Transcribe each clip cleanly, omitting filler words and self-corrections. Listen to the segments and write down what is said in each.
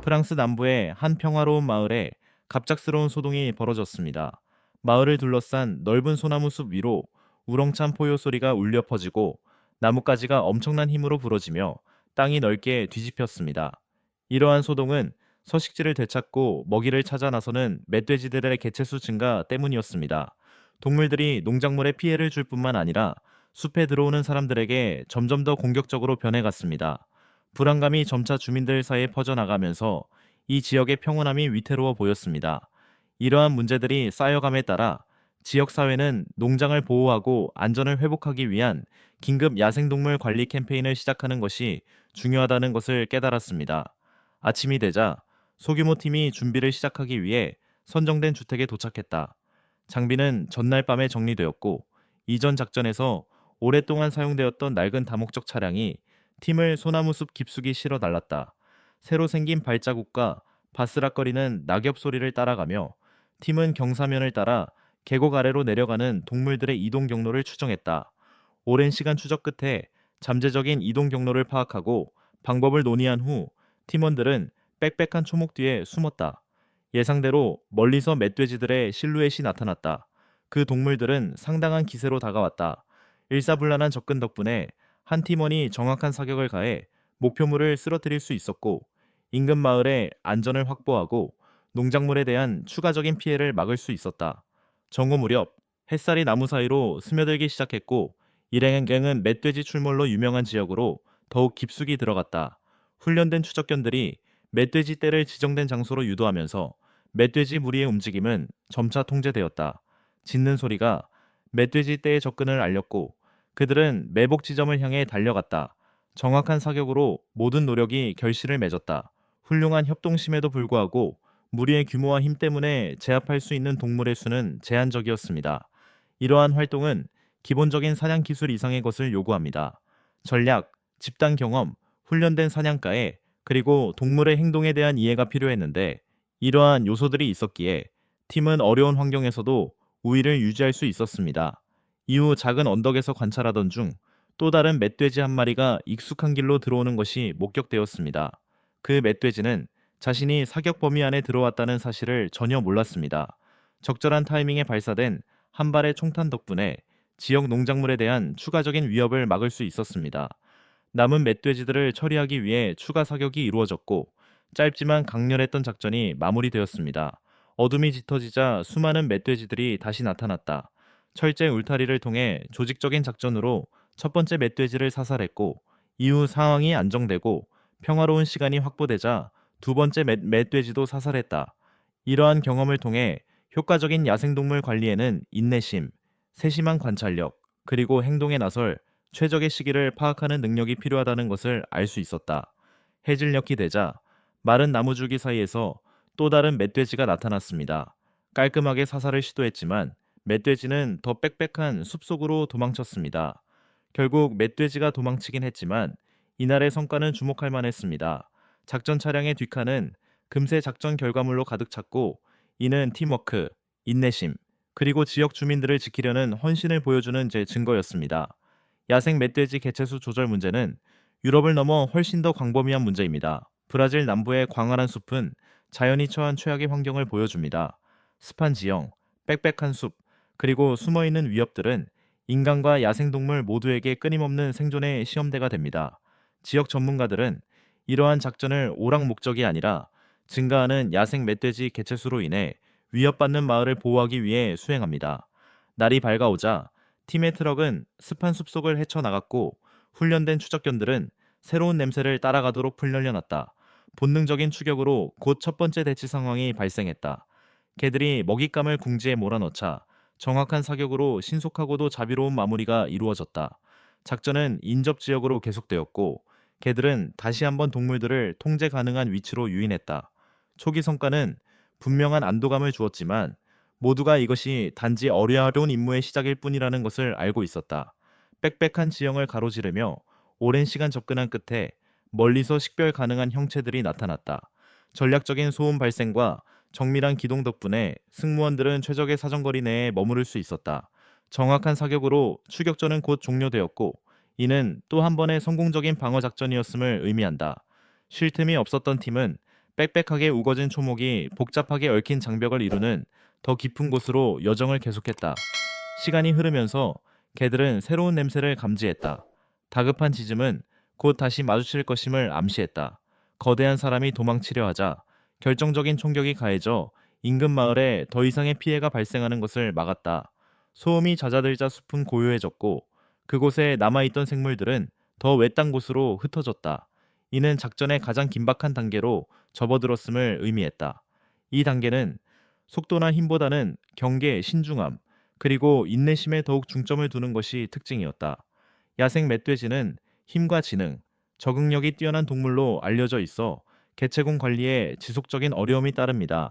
프랑스 남부의 한 평화로운 마을에 갑작스러운 소동이 벌어졌습니다. 마을을 둘러싼 넓은 소나무 숲 위로 우렁찬 포효 소리가 울려 퍼지고 나뭇가지가 엄청난 힘으로 부러지며 땅이 넓게 뒤집혔습니다. 이러한 소동은 서식지를 되찾고 먹이를 찾아 나서는 멧돼지들의 개체수 증가 때문이었습니다. 동물들이 농작물에 피해를 줄 뿐만 아니라 숲에 들어오는 사람들에게 점점 더 공격적으로 변해갔습니다. 불안감이 점차 주민들 사이에 퍼져나가면서 이 지역의 평온함이 위태로워 보였습니다. 이러한 문제들이 쌓여감에 따라 지역사회는 농장을 보호하고 안전을 회복하기 위한 긴급 야생동물 관리 캠페인을 시작하는 것이 중요하다는 것을 깨달았습니다. 아침이 되자 소규모 팀이 준비를 시작하기 위해 선정된 주택에 도착했다. 장비는 전날 밤에 정리되었고 이전 작전에서 오랫동안 사용되었던 낡은 다목적 차량이 팀을 소나무숲 깊숙이 실어 날랐다. 새로 생긴 발자국과 바스락거리는 낙엽 소리를 따라가며 팀은 경사면을 따라 계곡 아래로 내려가는 동물들의 이동 경로를 추정했다. 오랜 시간 추적 끝에 잠재적인 이동 경로를 파악하고 방법을 논의한 후 팀원들은 빽빽한 초목 뒤에 숨었다. 예상대로 멀리서 멧돼지들의 실루엣이 나타났다. 그 동물들은 상당한 기세로 다가왔다. 일사불란한 접근 덕분에 한 팀원이 정확한 사격을 가해 목표물을 쓰러뜨릴 수 있었고 인근 마을의 안전을 확보하고 농작물에 대한 추가적인 피해를 막을 수 있었다. 정오 무렵 햇살이 나무 사이로 스며들기 시작했고 일행은 멧돼지 출몰로 유명한 지역으로 더욱 깊숙이 들어갔다. 훈련된 추적견들이 멧돼지 떼를 지정된 장소로 유도하면서 멧돼지 무리의 움직임은 점차 통제되었다. 짖는 소리가 멧돼지 떼의 접근을 알렸고 그들은 매복 지점을 향해 달려갔다. 정확한 사격으로 모든 노력이 결실을 맺었다. 훌륭한 협동심에도 불구하고 무리의 규모와 힘 때문에 제압할 수 있는 동물의 수는 제한적이었습니다. 이러한 활동은 기본적인 사냥 기술 이상의 것을 요구합니다. 전략, 집단 경험, 훈련된 사냥가에 그리고 동물의 행동에 대한 이해가 필요했는데 이러한 요소들이 있었기에 팀은 어려운 환경에서도 우위를 유지할 수 있었습니다. 이후 작은 언덕에서 관찰하던 중 또 다른 멧돼지 한 마리가 익숙한 길로 들어오는 것이 목격되었습니다. 그 멧돼지는 자신이 사격 범위 안에 들어왔다는 사실을 전혀 몰랐습니다. 적절한 타이밍에 발사된 한 발의 총탄 덕분에 지역 농작물에 대한 추가적인 위협을 막을 수 있었습니다. 남은 멧돼지들을 처리하기 위해 추가 사격이 이루어졌고 짧지만 강렬했던 작전이 마무리되었습니다. 어둠이 짙어지자 수많은 멧돼지들이 다시 나타났다. 철제 울타리를 통해 조직적인 작전으로 첫 번째 멧돼지를 사살했고 이후 상황이 안정되고 평화로운 시간이 확보되자 두 번째 멧돼지도 사살했다. 이러한 경험을 통해 효과적인 야생동물 관리에는 인내심, 세심한 관찰력, 그리고 행동에 나설 최적의 시기를 파악하는 능력이 필요하다는 것을 알 수 있었다. 해질녘이 되자 마른 나무줄기 사이에서 또 다른 멧돼지가 나타났습니다. 깔끔하게 사살을 시도했지만 멧돼지는 더 빽빽한 숲속으로 도망쳤습니다. 결국 멧돼지가 도망치긴 했지만 이날의 성과는 주목할 만했습니다. 작전 차량의 뒷칸은 금세 작전 결과물로 가득 찼고 이는 팀워크, 인내심, 그리고 지역 주민들을 지키려는 헌신을 보여주는 제 증거였습니다. 야생 멧돼지 개체수 조절 문제는 유럽을 넘어 훨씬 더 광범위한 문제입니다. 브라질 남부의 광활한 숲은 자연이 처한 최악의 환경을 보여줍니다. 습한 지형, 빽빽한 숲, 그리고 숨어있는 위협들은 인간과 야생동물 모두에게 끊임없는 생존의 시험대가 됩니다. 지역 전문가들은 이러한 작전을 오락 목적이 아니라 증가하는 야생 멧돼지 개체수로 인해 위협받는 마을을 보호하기 위해 수행합니다. 날이 밝아오자 팀의 트럭은 습한 숲속을 헤쳐나갔고 훈련된 추적견들은 새로운 냄새를 따라가도록 훈련해놨다. 본능적인 추격으로 곧 첫 번째 대치 상황이 발생했다. 개들이 먹잇감을 궁지에 몰아넣자 정확한 사격으로 신속하고도 자비로운 마무리가 이루어졌다. 작전은 인접 지역으로 계속되었고 개들은 다시 한번 동물들을 통제 가능한 위치로 유인했다. 초기 성과는 분명한 안도감을 주었지만 모두가 이것이 단지 어려운 임무의 시작일 뿐이라는 것을 알고 있었다. 빽빽한 지형을 가로지르며 오랜 시간 접근한 끝에 멀리서 식별 가능한 형체들이 나타났다. 전략적인 소음 발생과 정밀한 기동 덕분에 승무원들은 최적의 사정거리 내에 머무를 수 있었다. 정확한 사격으로 추격전은 곧 종료되었고 이는 또 한 번의 성공적인 방어 작전이었음을 의미한다. 쉴 틈이 없었던 팀은 빽빽하게 우거진 초목이 복잡하게 얽힌 장벽을 이루는 더 깊은 곳으로 여정을 계속했다. 시간이 흐르면서 개들은 새로운 냄새를 감지했다. 다급한 짖음은 곧 다시 마주칠 것임을 암시했다. 거대한 사람이 도망치려 하자 결정적인 총격이 가해져 인근 마을에 더 이상의 피해가 발생하는 것을 막았다. 소음이 잦아들자 숲은 고요해졌고 그곳에 남아있던 생물들은 더 외딴 곳으로 흩어졌다. 이는 작전의 가장 긴박한 단계로 접어들었음을 의미했다. 이 단계는 속도나 힘보다는 경계, 신중함, 그리고 인내심에 더욱 중점을 두는 것이 특징이었다. 야생 멧돼지는 힘과 지능, 적응력이 뛰어난 동물로 알려져 있어 개체군 관리에 지속적인 어려움이 따릅니다.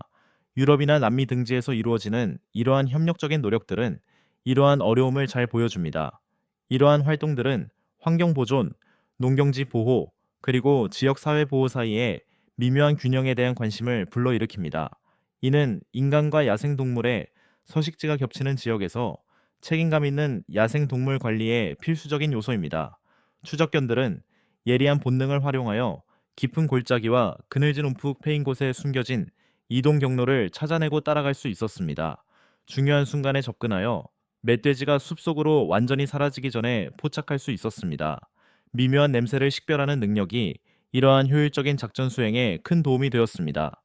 유럽이나 남미 등지에서 이루어지는 이러한 협력적인 노력들은 이러한 어려움을 잘 보여줍니다. 이러한 활동들은 환경 보존, 농경지 보호, 그리고 지역 사회 보호 사이에 미묘한 균형에 대한 관심을 불러일으킵니다. 이는 인간과 야생 동물의 서식지가 겹치는 지역에서 책임감 있는 야생 동물 관리의 필수적인 요소입니다. 추적견들은 예리한 본능을 활용하여 깊은 골짜기와 그늘진 움푹 패인 곳에 숨겨진 이동 경로를 찾아내고 따라갈 수 있었습니다. 중요한 순간에 접근하여 멧돼지가 숲속으로 완전히 사라지기 전에 포착할 수 있었습니다. 미묘한 냄새를 식별하는 능력이 이러한 효율적인 작전 수행에 큰 도움이 되었습니다.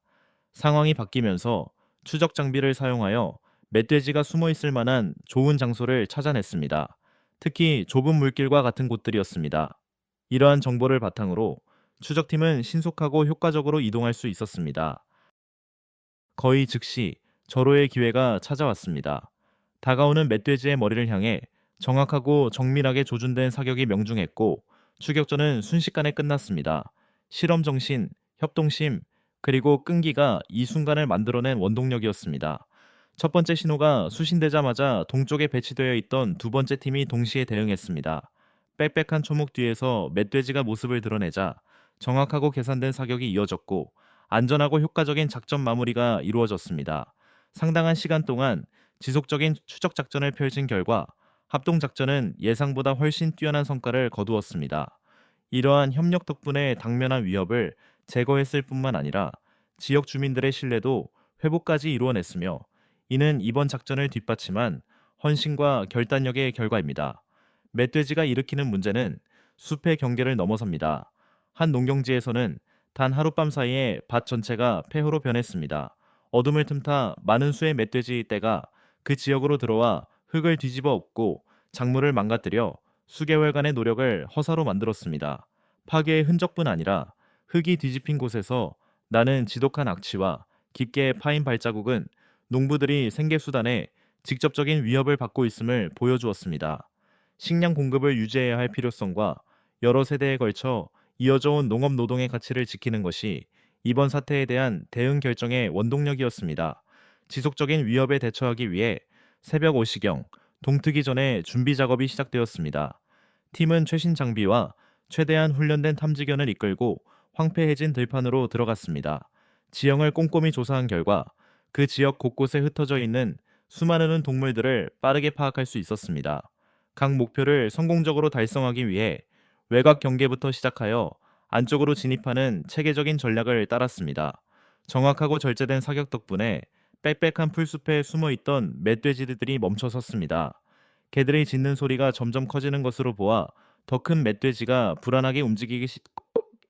상황이 바뀌면서 추적 장비를 사용하여 멧돼지가 숨어 있을 만한 좋은 장소를 찾아냈습니다. 특히 좁은 물길과 같은 곳들이었습니다. 이러한 정보를 바탕으로 추적팀은 신속하고 효과적으로 이동할 수 있었습니다. 거의 즉시 절호의 기회가 찾아왔습니다. 다가오는 멧돼지의 머리를 향해 정확하고 정밀하게 조준된 사격이 명중했고 추격전은 순식간에 끝났습니다. 실험 정신, 협동심, 그리고 끈기가 이 순간을 만들어낸 원동력이었습니다. 첫 번째 신호가 수신되자마자 동쪽에 배치되어 있던 두 번째 팀이 동시에 대응했습니다. 빽빽한 초목 뒤에서 멧돼지가 모습을 드러내자 정확하고 계산된 사격이 이어졌고 안전하고 효과적인 작전 마무리가 이루어졌습니다. 상당한 시간 동안 지속적인 추적 작전을 펼친 결과 합동 작전은 예상보다 훨씬 뛰어난 성과를 거두었습니다. 이러한 협력 덕분에 당면한 위협을 제거했을 뿐만 아니라 지역 주민들의 신뢰도 회복까지 이루어냈으며 이는 이번 작전을 뒷받침한 헌신과 결단력의 결과입니다. 멧돼지가 일으키는 문제는 숲의 경계를 넘어섭니다. 한 농경지에서는 단 하룻밤 사이에 밭 전체가 폐허로 변했습니다. 어둠을 틈타 많은 수의 멧돼지 떼가 그 지역으로 들어와 흙을 뒤집어 엎고 작물을 망가뜨려 수개월간의 노력을 허사로 만들었습니다. 파괴의 흔적뿐 아니라 흙이 뒤집힌 곳에서 나는 지독한 악취와 깊게 파인 발자국은 농부들이 생계수단에 직접적인 위협을 받고 있음을 보여주었습니다. 식량 공급을 유지해야 할 필요성과 여러 세대에 걸쳐 이어져 온 농업 노동의 가치를 지키는 것이 이번 사태에 대한 대응 결정의 원동력이었습니다. 지속적인 위협에 대처하기 위해 새벽 5시경 동트기 전에 준비 작업이 시작되었습니다. 팀은 최신 장비와 최대한 훈련된 탐지견을 이끌고 황폐해진 들판으로 들어갔습니다. 지형을 꼼꼼히 조사한 결과 그 지역 곳곳에 흩어져 있는 수많은 동물들을 빠르게 파악할 수 있었습니다. 각 목표를 성공적으로 달성하기 위해 외곽 경계부터 시작하여 안쪽으로 진입하는 체계적인 전략을 따랐습니다. 정확하고 절제된 사격 덕분에 빽빽한 풀숲에 숨어있던 멧돼지들이 멈춰섰습니다. 개들이 짖는 소리가 점점 커지는 것으로 보아 더 큰 멧돼지가 불안하게 움직이기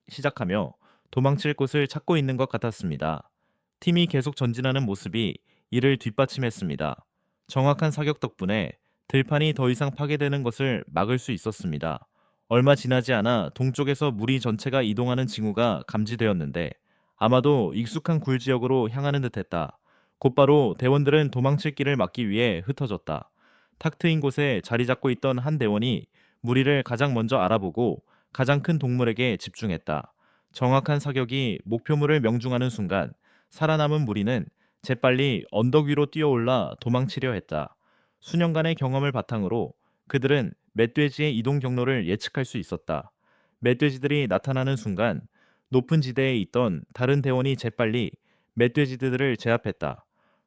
시작하며 도망칠 곳을 찾고 있는 것 같았습니다. 팀이 계속 전진하는 모습이 이를 뒷받침했습니다. 정확한 사격 덕분에 들판이 더 이상 파괴되는 것을 막을 수 있었습니다. 얼마 지나지 않아 동쪽에서 무리 전체가 이동하는 징후가 감지되었는데 아마도 익숙한 굴 지역으로 향하는 듯했다. 곧바로 대원들은 도망칠 길을 막기 위해 흩어졌다. 탁 트인 곳에 자리 잡고 있던 한 대원이 무리를 가장 먼저 알아보고 가장 큰 동물에게 집중했다. 정확한 사격이 목표물을 명중하는 순간 살아남은 무리는 재빨리 언덕 위로 뛰어올라 도망치려 했다. 수년간의 경험을 바탕으로 그들은 멧돼지의 이동 경로를 예측할 수 있었다. 멧돼지들이 나타나는 순간 높은 지대에 있던 다른 대원이 재빨리 멧돼지들을 제압했다.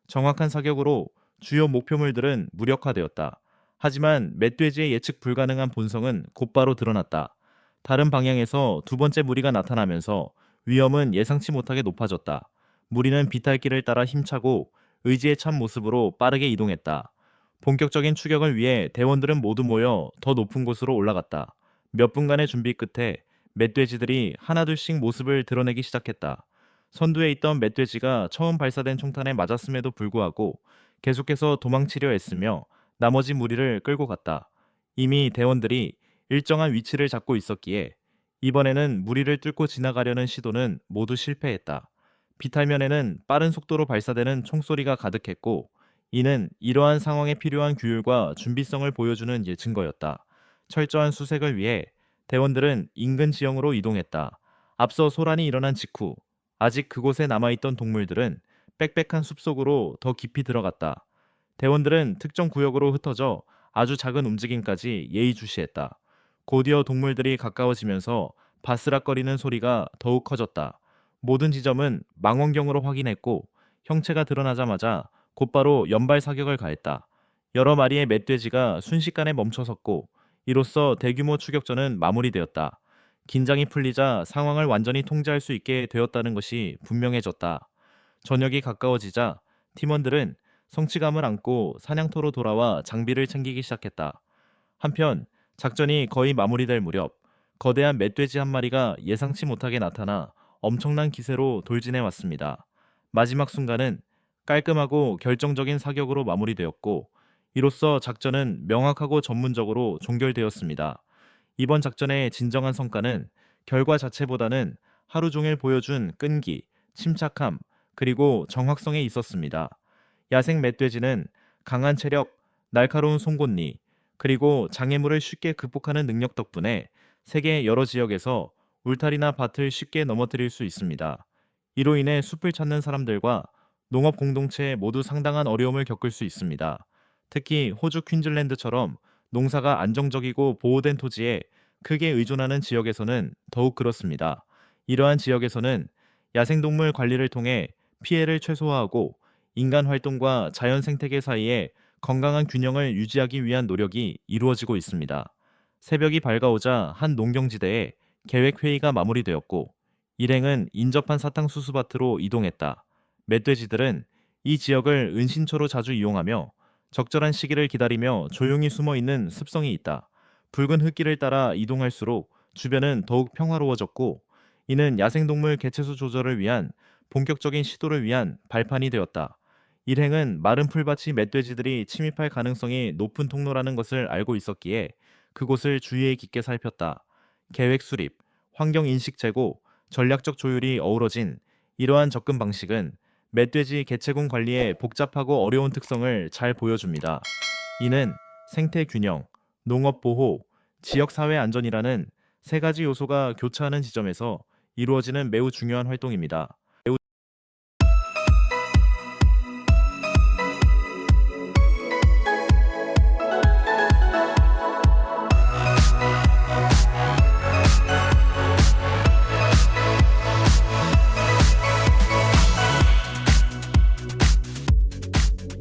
정확한 사격으로 주요 목표물들은 무력화되었다. 하지만 멧돼지의 예측 불가능한 본성은 곧바로 드러났다. 다른 방향에서 두 번째 무리가 나타나면서 위험은 예상치 못하게 높아졌다. 무리는 비탈길을 따라 힘차고 의지에 찬 모습으로 빠르게 이동했다. 본격적인 추격을 위해 대원들은 모두 모여 더 높은 곳으로 올라갔다. 몇 분간의 준비 끝에 멧돼지들이 하나둘씩 모습을 드러내기 시작했다. 선두에 있던 멧돼지가 처음 발사된 총탄에 맞았음에도 불구하고 계속해서 도망치려 애쓰며 나머지 무리를 끌고 갔다. 이미 대원들이 일정한 위치를 잡고 있었기에 이번에는 무리를 뚫고 지나가려는 시도는 모두 실패했다. 비탈면에는 빠른 속도로 발사되는 총소리가 가득했고 이는 이러한 상황에 필요한 규율과 준비성을 보여주는 증거였다. 철저한 수색을 위해 대원들은 인근 지형으로 이동했다. 앞서 소란이 일어난 직후 아직 그곳에 남아있던 동물들은 빽빽한 숲속으로 더 깊이 들어갔다. 대원들은 특정 구역으로 흩어져 아주 작은 움직임까지 예의주시했다. 곧이어 동물들이 가까워지면서 바스락거리는 소리가 더욱 커졌다. 모든 지점은 망원경으로 확인했고 형체가 드러나자마자 곧바로 연발 사격을 가했다. 여러 마리의 멧돼지가 순식간에 멈춰섰고 이로써 대규모 추격전은 마무리되었다. 긴장이 풀리자 상황을 완전히 통제할 수 있게 되었다는 것이 분명해졌다. 저녁이 가까워지자 팀원들은 성취감을 안고 사냥터로 돌아와 장비를 챙기기 시작했다. 한편 작전이 거의 마무리될 무렵 거대한 멧돼지 한 마리가 예상치 못하게 나타나 엄청난 기세로 돌진해 왔습니다. 마지막 순간은 깔끔하고 결정적인 사격으로 마무리되었고 이로써 작전은 명확하고 전문적으로 종결되었습니다. 이번 작전의 진정한 성과는 결과 자체보다는 하루 종일 보여준 끈기, 침착함, 그리고 정확성에 있었습니다. 야생 멧돼지는 강한 체력, 날카로운 송곳니, 그리고 장애물을 쉽게 극복하는 능력 덕분에 세계 여러 지역에서 울타리나 밭을 쉽게 넘어뜨릴 수 있습니다. 이로 인해 숲을 찾는 사람들과 농업 공동체 모두 상당한 어려움을 겪을 수 있습니다. 특히 호주 퀸즐랜드처럼 농사가 안정적이고 보호된 토지에 크게 의존하는 지역에서는 더욱 그렇습니다. 이러한 지역에서는 야생동물 관리를 통해 피해를 최소화하고 인간 활동과 자연 생태계 사이에 건강한 균형을 유지하기 위한 노력이 이루어지고 있습니다. 새벽이 밝아오자 한 농경지대에 계획 회의가 마무리되었고 일행은 인접한 사탕수수밭으로 이동했다. 멧돼지들은 이 지역을 은신처로 자주 이용하며 적절한 시기를 기다리며 조용히 숨어 있는 습성이 있다. 붉은 흙길을 따라 이동할수록 주변은 더욱 평화로워졌고 이는 야생동물 개체수 조절을 위한 본격적인 시도를 위한 발판이 되었다. 일행은 마른 풀밭이 멧돼지들이 침입할 가능성이 높은 통로라는 것을 알고 있었기에 그곳을 주의 깊게 살폈다. 계획 수립, 환경 인식 제고, 전략적 조율이 어우러진 이러한 접근 방식은 멧돼지 개체군 관리의 복잡하고 어려운 특성을 잘 보여줍니다. 이는 생태 균형, 농업 보호, 지역 사회 안전이라는 세 가지 요소가 교차하는 지점에서 이루어지는 매우 중요한 활동입니다.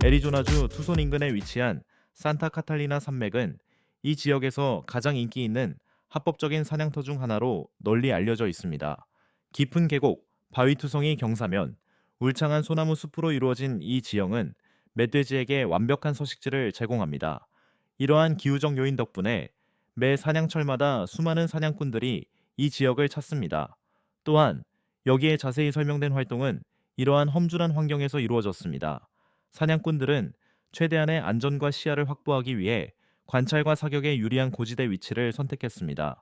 애리조나주 투손 인근에 위치한 산타 카탈리나 산맥은 이 지역에서 가장 인기 있는 합법적인 사냥터 중 하나로 널리 알려져 있습니다. 깊은 계곡, 바위 투성이 경사면, 울창한 소나무 숲으로 이루어진 이 지형은 멧돼지에게 완벽한 서식지를 제공합니다. 이러한 기후적 요인 덕분에 매 사냥철마다 수많은 사냥꾼들이 이 지역을 찾습니다. 또한 여기에 자세히 설명된 활동은 이러한 험준한 환경에서 이루어졌습니다. 사냥꾼들은 최대한의 안전과 시야를 확보하기 위해 관찰과 사격에 유리한 고지대 위치를 선택했습니다.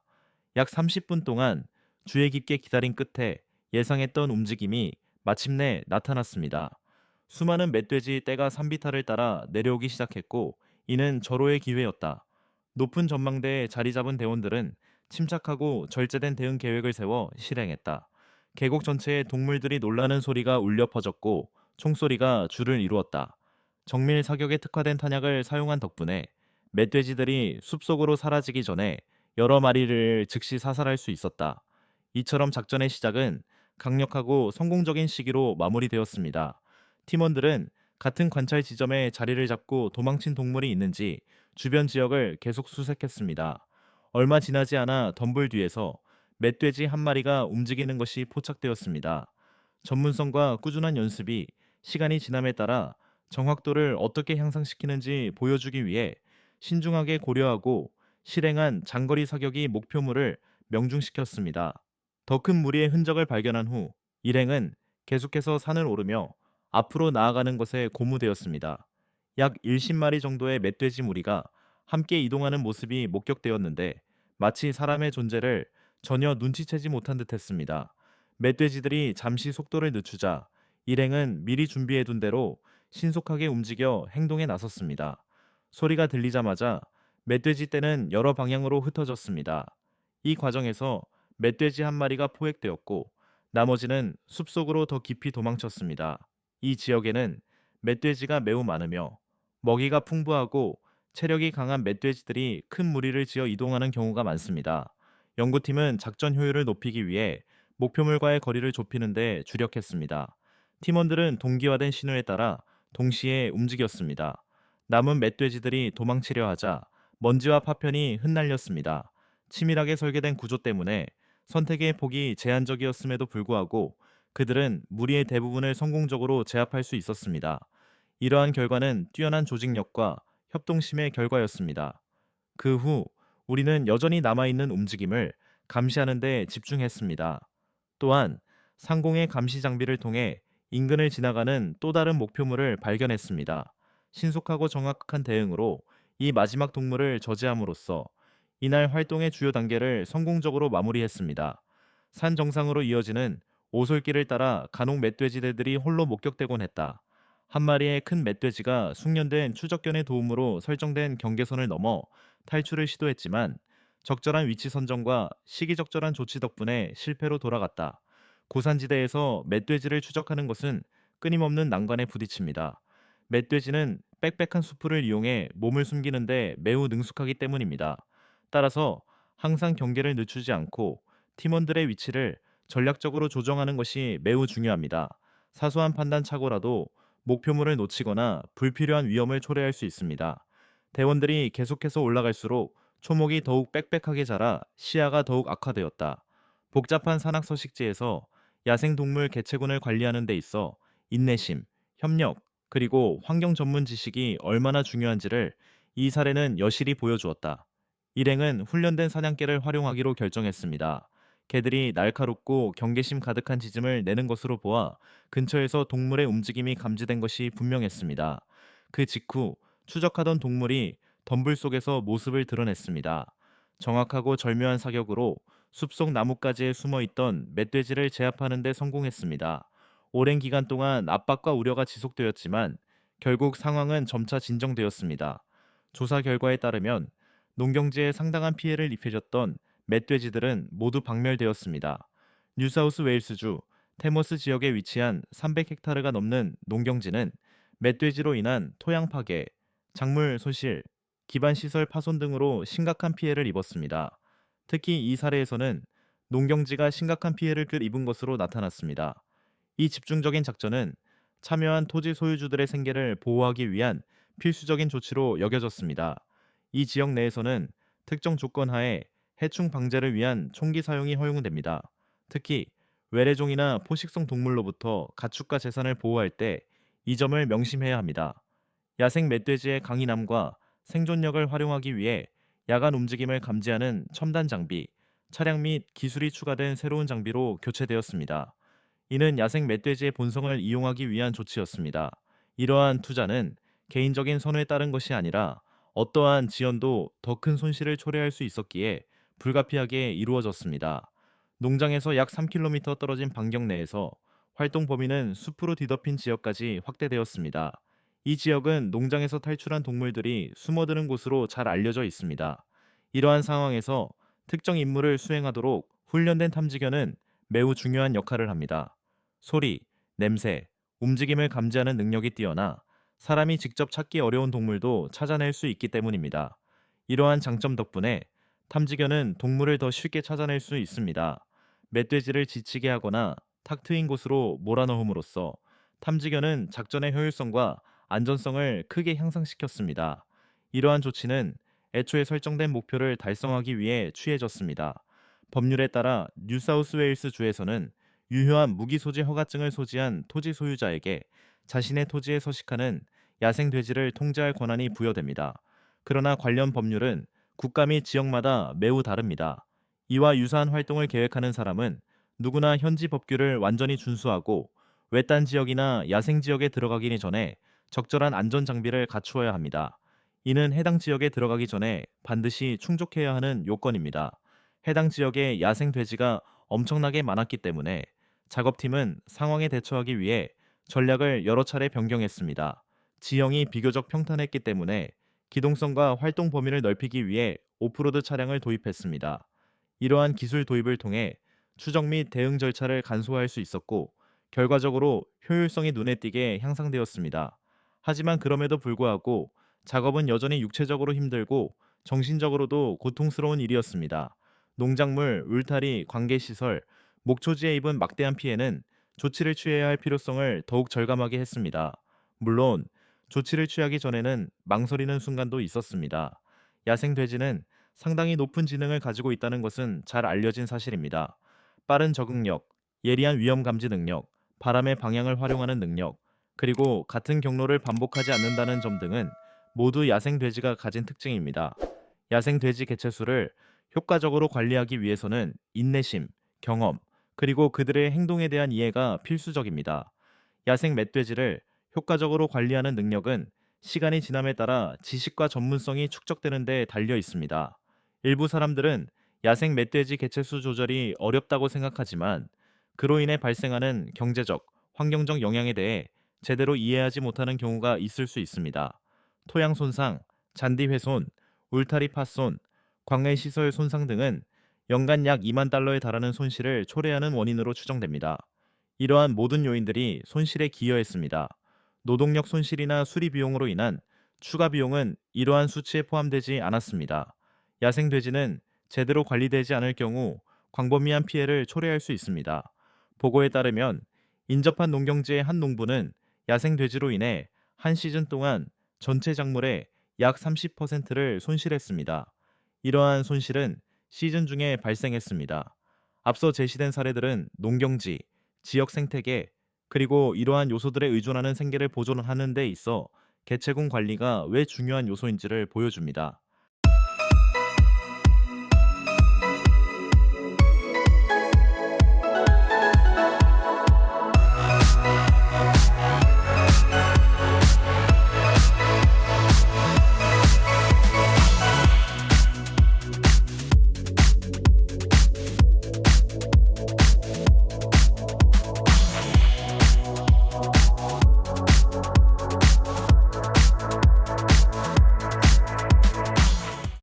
약 30분 동안 주의 깊게 기다린 끝에 예상했던 움직임이 마침내 나타났습니다. 수많은 멧돼지 떼가 산비탈을 따라 내려오기 시작했고 이는 절호의 기회였다. 높은 전망대에 자리 잡은 대원들은 침착하고 절제된 대응 계획을 세워 실행했다. 계곡 전체에 동물들이 놀라는 소리가 울려 퍼졌고 총소리가 줄을 이루었다. 정밀 사격에 특화된 탄약을 사용한 덕분에 멧돼지들이 숲속으로 사라지기 전에 여러 마리를 즉시 사살할 수 있었다. 이처럼 작전의 시작은 강력하고 성공적인 시기로 마무리되었습니다. 팀원들은 같은 관찰 지점에 자리를 잡고 도망친 동물이 있는지 주변 지역을 계속 수색했습니다. 얼마 지나지 않아 덤불 뒤에서 멧돼지 한 마리가 움직이는 것이 포착되었습니다. 전문성과 꾸준한 연습이 시간이 지남에 따라 정확도를 어떻게 향상시키는지 보여주기 위해 신중하게 고려하고 실행한 장거리 사격이 목표물을 명중시켰습니다. 더 큰 무리의 흔적을 발견한 후 일행은 계속해서 산을 오르며 앞으로 나아가는 것에 고무되었습니다. 약 10마리 정도의 멧돼지 무리가 함께 이동하는 모습이 목격되었는데 마치 사람의 존재를 전혀 눈치채지 못한 듯했습니다. 멧돼지들이 잠시 속도를 늦추자 일행은 미리 준비해둔 대로 신속하게 움직여 행동에 나섰습니다. 소리가 들리자마자 멧돼지 떼는 여러 방향으로 흩어졌습니다. 이 과정에서 멧돼지 한 마리가 포획되었고 나머지는 숲속으로 더 깊이 도망쳤습니다. 이 지역에는 멧돼지가 매우 많으며 먹이가 풍부하고 체력이 강한 멧돼지들이 큰 무리를 지어 이동하는 경우가 많습니다. 연구팀은 작전 효율을 높이기 위해 목표물과의 거리를 좁히는 데 주력했습니다. 팀원들은 동기화된 신호에 따라 동시에 움직였습니다. 남은 멧돼지들이 도망치려 하자 먼지와 파편이 흩날렸습니다. 치밀하게 설계된 구조 때문에 선택의 폭이 제한적이었음에도 불구하고 그들은 무리의 대부분을 성공적으로 제압할 수 있었습니다. 이러한 결과는 뛰어난 조직력과 협동심의 결과였습니다. 그 후 우리는 여전히 남아있는 움직임을 감시하는 데 집중했습니다. 또한 상공의 감시 장비를 통해 인근을 지나가는 또 다른 목표물을 발견했습니다. 신속하고 정확한 대응으로 이 마지막 동물을 저지함으로써 이날 활동의 주요 단계를 성공적으로 마무리했습니다. 산 정상으로 이어지는 오솔길을 따라 간혹 멧돼지들이 홀로 목격되곤 했다. 한 마리의 큰 멧돼지가 숙련된 추적견의 도움으로 설정된 경계선을 넘어 탈출을 시도했지만 적절한 위치 선정과 시기적절한 조치 덕분에 실패로 돌아갔다. 고산지대에서 멧돼지를 추적하는 것은 끊임없는 난관에 부딪힙니다. 멧돼지는 빽빽한 수풀을 이용해 몸을 숨기는데 매우 능숙하기 때문입니다. 따라서 항상 경계를 늦추지 않고 팀원들의 위치를 전략적으로 조정하는 것이 매우 중요합니다. 사소한 판단 착오라도 목표물을 놓치거나 불필요한 위험을 초래할 수 있습니다. 대원들이 계속해서 올라갈수록 초목이 더욱 빽빽하게 자라 시야가 더욱 악화되었다. 복잡한 산악 서식지에서 야생동물 개체군을 관리하는 데 있어 인내심, 협력, 그리고 환경 전문 지식이 얼마나 중요한지를 이 사례는 여실히 보여주었다. 일행은 훈련된 사냥개를 활용하기로 결정했습니다. 개들이 날카롭고 경계심 가득한 짖음을 내는 것으로 보아 근처에서 동물의 움직임이 감지된 것이 분명했습니다. 그 직후 추적하던 동물이 덤불 속에서 모습을 드러냈습니다. 정확하고 절묘한 사격으로 숲속 나뭇가지에 숨어 있던 멧돼지를 제압하는 데 성공했습니다. 오랜 기간 동안 압박과 우려가 지속되었지만 결국 상황은 점차 진정되었습니다. 조사 결과에 따르면 농경지에 상당한 피해를 입혀졌던 멧돼지들은 모두 박멸되었습니다. 뉴사우스 웨일스주 테머스 지역에 위치한 300헥타르가 넘는 농경지는 멧돼지로 인한 토양 파괴, 작물 소실, 기반 시설 파손 등으로 심각한 피해를 입었습니다. 특히 이 사례에서는 농경지가 심각한 피해를 입은 것으로 나타났습니다. 이 집중적인 작전은 참여한 토지 소유주들의 생계를 보호하기 위한 필수적인 조치로 여겨졌습니다. 이 지역 내에서는 특정 조건 하에 해충 방제를 위한 총기 사용이 허용됩니다. 특히 외래종이나 포식성 동물로부터 가축과 재산을 보호할 때 이 점을 명심해야 합니다. 야생 멧돼지의 강인함과 생존력을 활용하기 위해 야간 움직임을 감지하는 첨단 장비, 차량 및 기술이 추가된 새로운 장비로 교체되었습니다. 이는 야생 멧돼지의 본성을 이용하기 위한 조치였습니다. 이러한 투자는 개인적인 선호에 따른 것이 아니라 어떠한 지연도 더 큰 손실을 초래할 수 있었기에 불가피하게 이루어졌습니다. 농장에서 약 3km 떨어진 반경 내에서 활동 범위는 숲으로 뒤덮인 지역까지 확대되었습니다. 이 지역은 농장에서 탈출한 동물들이 숨어드는 곳으로 잘 알려져 있습니다. 이러한 상황에서 특정 임무를 수행하도록 훈련된 탐지견은 매우 중요한 역할을 합니다. 소리, 냄새, 움직임을 감지하는 능력이 뛰어나 사람이 직접 찾기 어려운 동물도 찾아낼 수 있기 때문입니다. 이러한 장점 덕분에 탐지견은 동물을 더 쉽게 찾아낼 수 있습니다. 멧돼지를 지치게 하거나 탁 트인 곳으로 몰아넣음으로써 탐지견은 작전의 효율성과 안전성을 크게 향상시켰습니다. 이러한 조치는 애초에 설정된 목표를 달성하기 위해 취해졌습니다. 법률에 따라 뉴사우스웨일스 주에서는 유효한 무기소지 허가증을 소지한 토지 소유자에게 자신의 토지에 서식하는 야생 돼지를 통제할 권한이 부여됩니다. 그러나 관련 법률은 국가 및 지역마다 매우 다릅니다. 이와 유사한 활동을 계획하는 사람은 누구나 현지 법규를 완전히 준수하고 외딴 지역이나 야생 지역에 들어가기 전에 적절한 안전 장비를 갖추어야 합니다. 이는 해당 지역에 들어가기 전에 반드시 충족해야 하는 요건입니다. 해당 지역에 야생 돼지가 엄청나게 많았기 때문에 작업팀은 상황에 대처하기 위해 전략을 여러 차례 변경했습니다. 지형이 비교적 평탄했기 때문에 기동성과 활동 범위를 넓히기 위해 오프로드 차량을 도입했습니다. 이러한 기술 도입을 통해 추적 및 대응 절차를 간소화할 수 있었고 결과적으로 효율성이 눈에 띄게 향상되었습니다. 하지만 그럼에도 불구하고 작업은 여전히 육체적으로 힘들고 정신적으로도 고통스러운 일이었습니다. 농작물, 울타리, 관계시설, 목초지에 입은 막대한 피해는 조치를 취해야 할 필요성을 더욱 절감하게 했습니다. 물론 조치를 취하기 전에는 망설이는 순간도 있었습니다. 야생 돼지는 상당히 높은 지능을 가지고 있다는 것은 잘 알려진 사실입니다. 빠른 적응력, 예리한 위험 감지 능력, 바람의 방향을 활용하는 능력, 그리고 같은 경로를 반복하지 않는다는 점 등은 모두 야생 돼지가 가진 특징입니다. 야생 돼지 개체수를 효과적으로 관리하기 위해서는 인내심, 경험, 그리고 그들의 행동에 대한 이해가 필수적입니다. 야생 멧돼지를 효과적으로 관리하는 능력은 시간이 지남에 따라 지식과 전문성이 축적되는 데 달려 있습니다. 일부 사람들은 야생 멧돼지 개체수 조절이 어렵다고 생각하지만 그로 인해 발생하는 경제적, 환경적 영향에 대해 제대로 이해하지 못하는 경우가 있을 수 있습니다. 토양 손상, 잔디 훼손, 울타리 파손, 광해 시설 손상 등은 연간 약 2만 달러에 달하는 손실을 초래하는 원인으로 추정됩니다. 이러한 모든 요인들이 손실에 기여했습니다. 노동력 손실이나 수리 비용으로 인한 추가 비용은 이러한 수치에 포함되지 않았습니다. 야생 돼지는 제대로 관리되지 않을 경우 광범위한 피해를 초래할 수 있습니다. 보고에 따르면 인접한 농경지의 한 농부는 야생 돼지로 인해 한 시즌 동안 전체 작물의 약 30%를 손실했습니다. 이러한 손실은 시즌 중에 발생했습니다. 앞서 제시된 사례들은 농경지, 지역 생태계, 그리고 이러한 요소들에 의존하는 생계를 보존하는 데 있어 개체군 관리가 왜 중요한 요소인지를 보여줍니다.